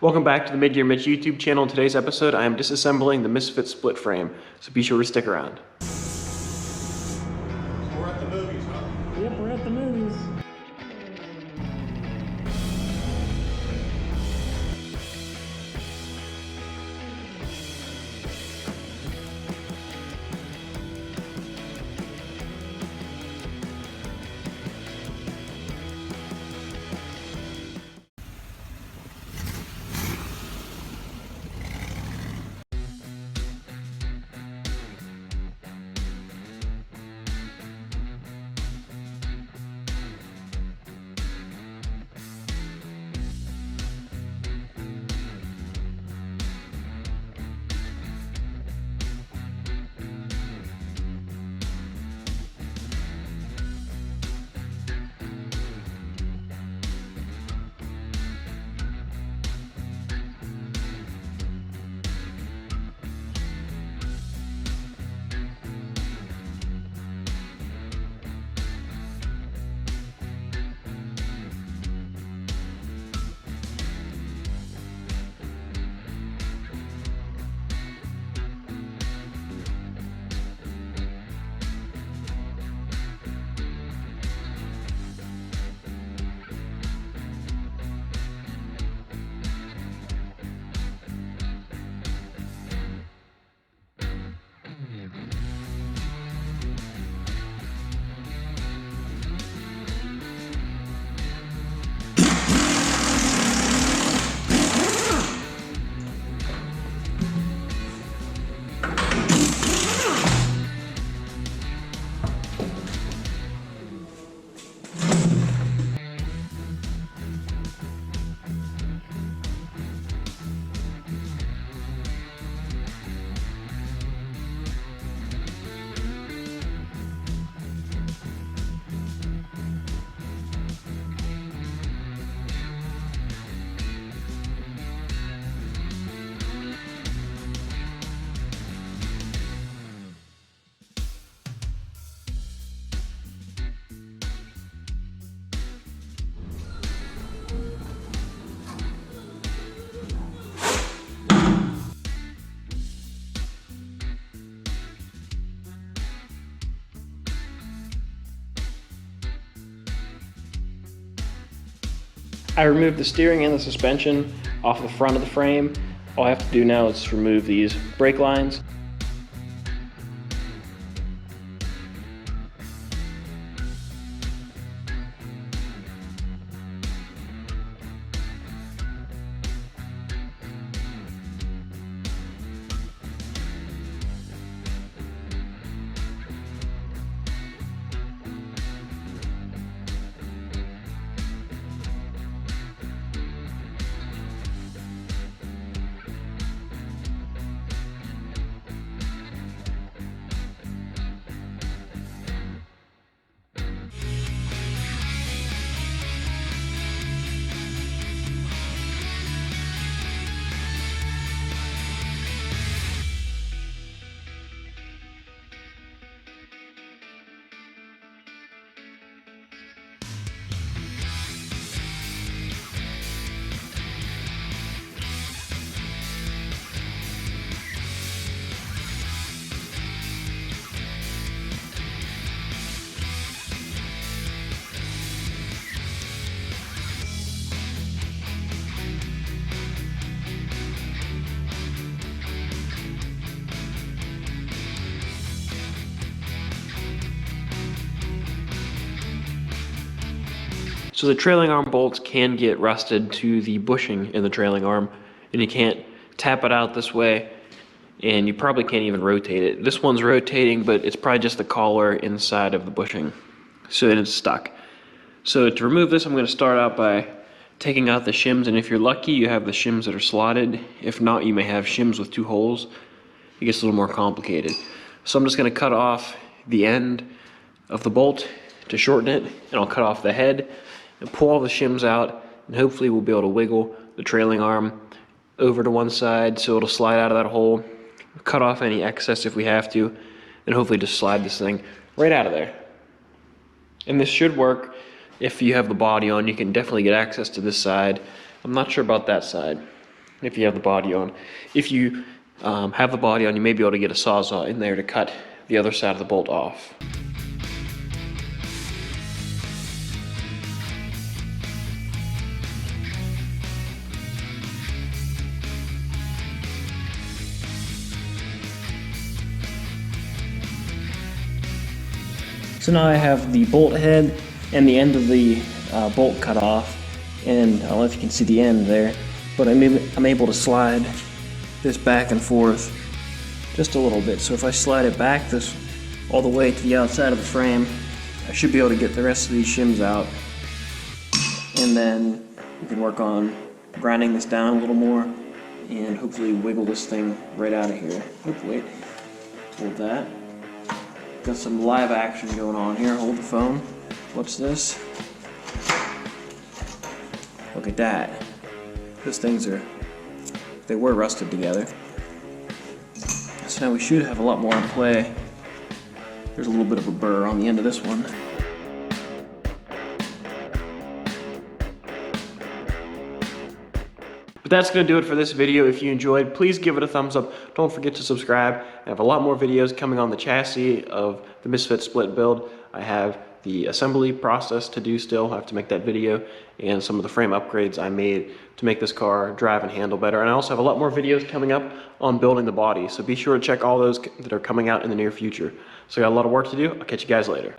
Welcome back to the Mid-Year Mitch YouTube channel. In today's episode, I am disassembling the Misfit split frame, so be sure to stick around. We're at the movies, huh? Yep, we're at the movies. I removed the steering and the suspension off the front of the frame. All I have to do now is remove these brake lines. So the trailing arm bolts can get rusted to the bushing in the trailing arm, and you can't tap it out this way, and you probably can't even rotate it. This one's rotating, but it's probably just the collar inside of the bushing, so then it's stuck. So to remove this, I'm going to start out by taking out the shims, and if you're lucky, you have the shims that are slotted. If not, you may have shims with two holes. It gets a little more complicated. So I'm just going to cut off the end of the bolt to shorten it, and I'll cut off the head and pull all the shims out, and hopefully we'll be able to wiggle the trailing arm over to one side so it'll slide out of that hole, cut off any excess if we have to, and hopefully just slide this thing right out of there. And this should work. If you have the body on, you can definitely get access to this side. I'm not sure about that side. if you have the body on. If you have the body on, you may be able to get a Sawzall in there to cut the other side of the bolt off. So now I have the bolt head and the end of the bolt cut off, and I don't know if you can see the end there, but I'm able to slide this back and forth just a little bit. So if I slide it back this all the way to the outside of the frame, I should be able to get the rest of these shims out, and then we can work on grinding this down a little more and hopefully wiggle this thing right out of here. Hopefully. Hold that. Got some live action going on here. Hold the phone. What's this? Look at that. Those things they were rusted together. So now we should have a lot more in play. There's a little bit of a burr on the end of this one. But that's going to do it for this video. If you enjoyed, please give it a thumbs up. Don't forget to subscribe. I have a lot more videos coming on the chassis of the Misfit split build. I have the assembly process to do still. I have to make that video, and some of the frame upgrades I made to make this car drive and handle better. And I also have a lot more videos coming up on building the body. So be sure to check all those that are coming out in the near future. So I got a lot of work to do. I'll catch you guys later.